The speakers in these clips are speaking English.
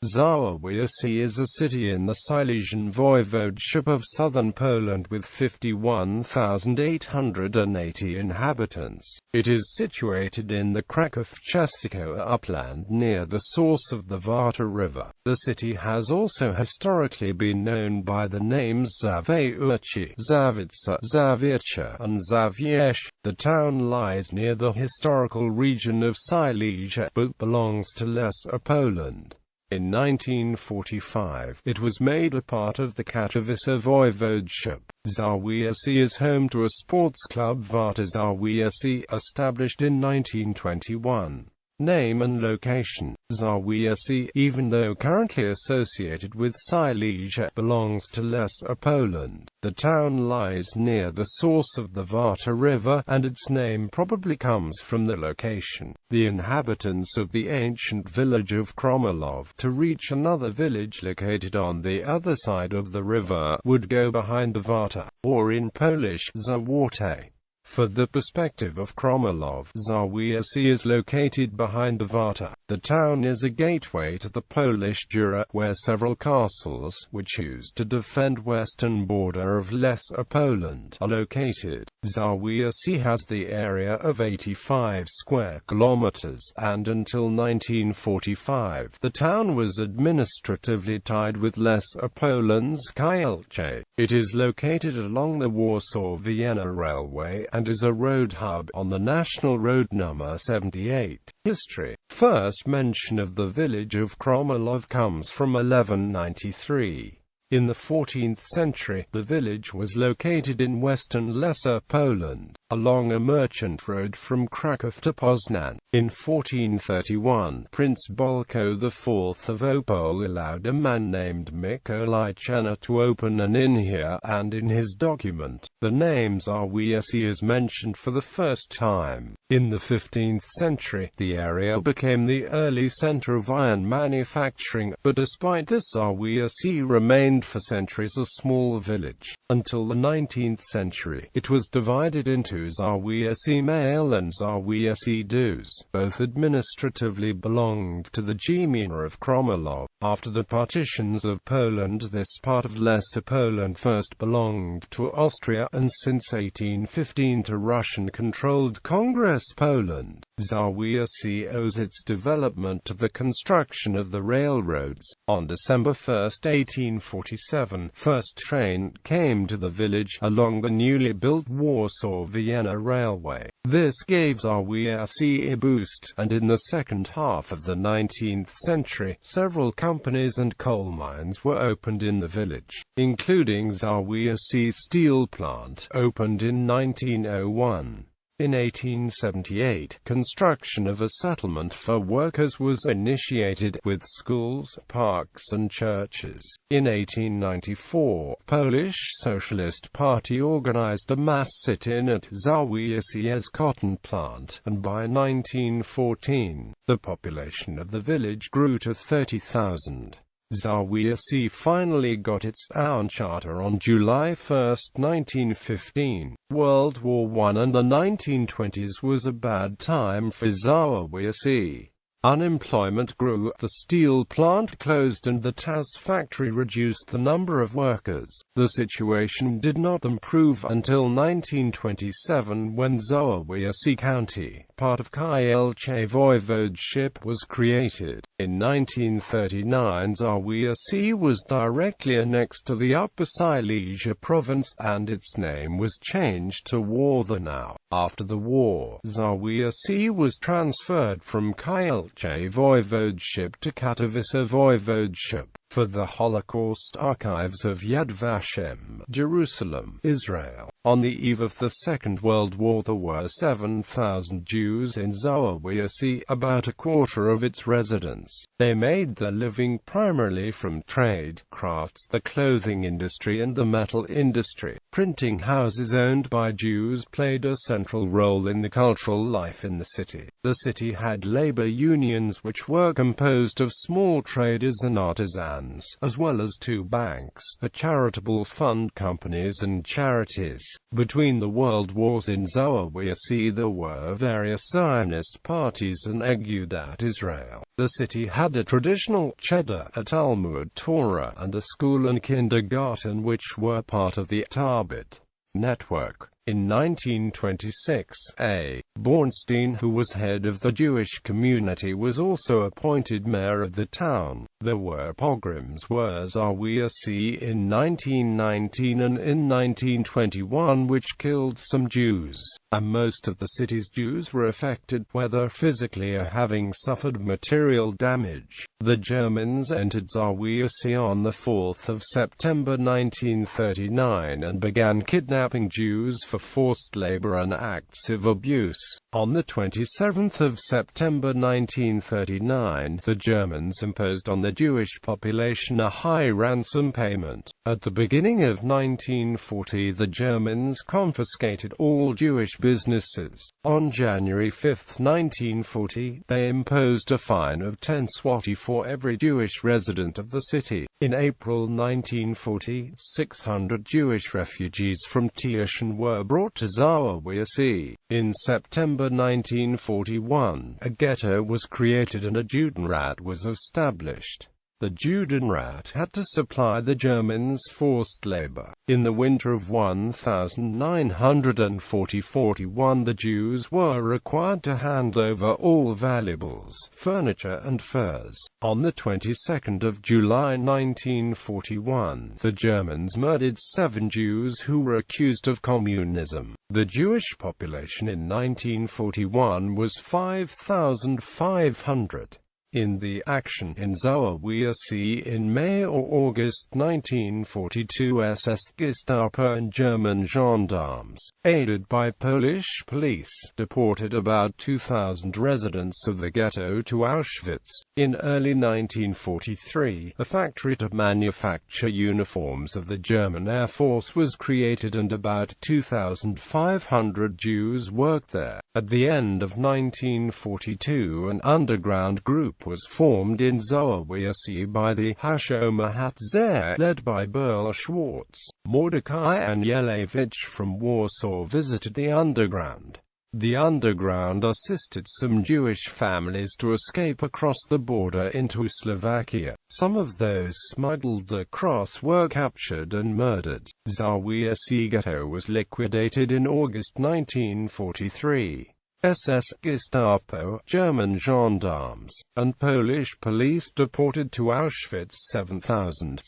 Zawiercie is a city in the Silesian Voivodeship of southern Poland with 51,880 inhabitants. It is situated in the Kraków-Częstochowa Upland near the source of the Warta River. The city has also historically been known by the names Zavyurchy, Zavertse, Zavirtcha, and Zavyerche. The town lies near the historical region of Silesia, but belongs to Lesser Poland. In 1945, it was made a part of the Katowice Voivodeship. Zawiercie is home to a sports club, Warta River, established in 1921. Name and location: Zawiercie, even though currently associated with Silesia, belongs to Lesser Poland. The town lies near the source of the Warta River, and its name probably comes from the location. The inhabitants of the ancient village of Krommelów, to reach another village located on the other side of the river, would go behind the Warta, or in Polish, Zawiercie. For the perspective of Krommelów, Zawiercie is located behind the Warta. The town is a gateway to the Polish Jura, where several castles, which used to defend western border of Lesser Poland, are located. Zawiercie has the area of 85 square kilometers, and until 1945, the town was administratively tied with Lesser Poland's Kielce. It is located along the Warsaw-Vienna Railway, and is a road hub on the National Road No. 78. History. First mention of the village of Krommelów comes from 1193. In the 14th century, the village was located in western Lesser Poland, along a merchant road from Kraków to Poznan. In 1431, Prince Bolko IV of Opole allowed a man named Mikołaj Czerny to open an inn here, and in his document, the name Zawiercie is mentioned for the first time. In the 15th century, the area became the early center of iron manufacturing, but despite this, Zawiercie remained for centuries a small village. Until the 19th century, it was divided into Zawiercie Male and Zawiercie-Dół. Both administratively belonged to the gmina of Krommelów. After the partitions of Poland, this part of Lesser Poland first belonged to Austria, and since 1815 to Russian-controlled Congress Poland. Zawiercie owes its development to the construction of the railroads. On December 1, 1847, first train came to the village along the newly built Warsaw-Vienna Railway. This gave Zawiercie a boost, and in the second half of the 19th century, several companies and coal mines were opened in the village, including Zawiercie Steel Plant, opened in 1901. In 1878, construction of a settlement for workers was initiated, with schools, parks and churches. In 1894, Polish Socialist Party organized a mass sit-in at Zawiercie's cotton plant, and by 1914, the population of the village grew to 30,000. Zawiercie finally got its town charter on July 1, 1915. World War I and the 1920s was a bad time for Zawiercie. Unemployment grew, the steel plant closed and the TAS factory reduced the number of workers. The situation did not improve until 1927, when Zawiercie County, part of Kielce Voivodeship, was created. In 1939, Zawiercie was directly annexed to the Upper Silesia province, and its name was changed to Warta. After the war, Zawiercie was transferred from Kielce Voivodeship to Katowice Voivodeship. For the Holocaust Archives of Yad Vashem, Jerusalem, Israel. On the eve of the Second World War, there were 7,000 Jews in Zawiercie, about a quarter of its residents. They made their living primarily from trade, crafts, the clothing industry and the metal industry. Printing houses owned by Jews played a central role in the cultural life in the city. The city had labor unions which were composed of small traders and artisans. lands, as well as 2 banks, a charitable fund, companies and charities. Between the world wars in Zavyercie there were various Zionist parties and Agudat Israel. The city had a traditional cheder, a Talmud Torah, and a school and kindergarten which were part of the Tarbit network. In 1926, A. Bornstein, who was head of the Jewish community, was also appointed mayor of the town. There were pogroms in Zawiercie in 1919 and in 1921 which killed some Jews, and most of the city's Jews were affected, whether physically or having suffered material damage. The Germans entered Zawiercie on the 4th of September 1939 and began kidnapping Jews for forced labor and acts of abuse. On the 27th of September 1939, the Germans imposed on the Jewish population a high ransom payment. At the beginning of 1940, the Germans confiscated all Jewish businesses. On January 5, 1940, they imposed a fine of 10 zloty for every Jewish resident of the city. In April 1940, 600 Jewish refugees from Silesian were brought to Zawiercie. In September 1941, a ghetto was created and a Judenrat was established. The Judenrat had to supply the Germans forced labor. In the winter of 1940-41, the Jews were required to hand over all valuables, furniture and furs. On the 22nd of July 1941, the Germans murdered 7 Jews who were accused of communism. The Jewish population in 1941 was 5,500. In the action in Zawiercie in May or August 1942, SS Gestapo and German gendarmes, aided by Polish police, deported about 2,000 residents of the ghetto to Auschwitz. In early 1943, a factory to manufacture uniforms of the German Air Force was created and about 2,500 Jews worked there. At the end of 1942, an underground group was formed in Zawiercie by the Hashomahatzer, led by Burl Schwartz. Mordecai Anielewicz from Warsaw visited the underground. The underground assisted some Jewish families to escape across the border into Slovakia. Some of those smuggled across were captured and murdered. Zawiercie ghetto was liquidated in August 1943. SS Gestapo, German gendarmes, and Polish police deported to Auschwitz 6,000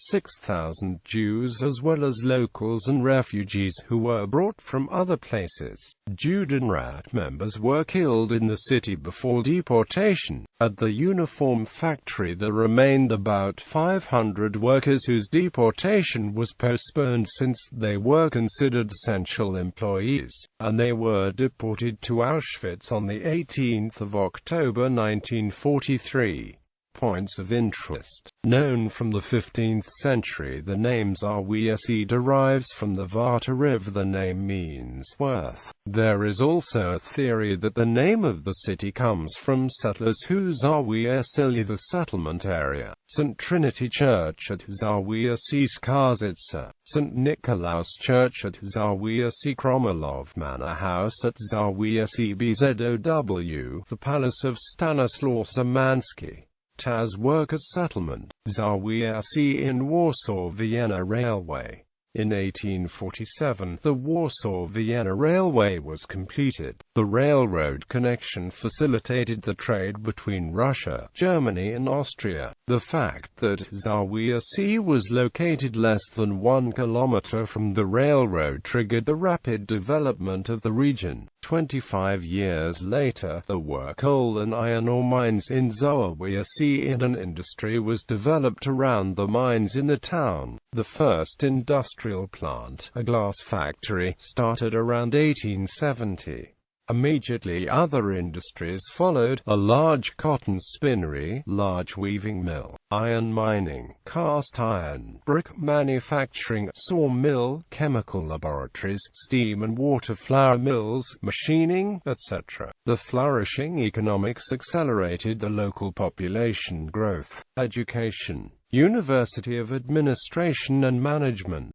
Jews as well as locals and refugees who were brought from other places. Judenrat members were killed in the city before deportation. At the uniform factory there remained about 500 workers whose deportation was postponed since they were considered essential employees, and they were deported to Auschwitz on the 18th of October 1943. Points of interest. Known from the 15th century, the name Zawiercie derives from the Warta River. The name means worth. There is also a theory that the name of the city comes from settlers who Zawiercie, the settlement area. St. Trinity Church at Zawiercie Zavertse, St. Nicolaus Church at Zawiercie, Kromilov Manor House at Zawiercie Bzow, the Palace of Stanislaus Szymanski. Taz Workers Settlement, Zawiercie in Warsaw-Vienna Railway. In 1847, the Warsaw-Vienna Railway was completed. The railroad connection facilitated the trade between Russia, Germany and Austria. The fact that Zawiercie was located less than 1 kilometer from the railroad triggered the rapid development of the region. 25 years later, there were coal and iron ore mines in Zawiercie and an industry was developed around the mines in the town. The first industrial plant, a glass factory, started around 1870. Immediately other industries followed: a large cotton spinnery, large weaving mill, iron mining, cast iron, brick manufacturing, sawmill, chemical laboratories, steam and water flour mills, machining, etc. The flourishing economics accelerated the local population growth. Education. University of Administration and Management.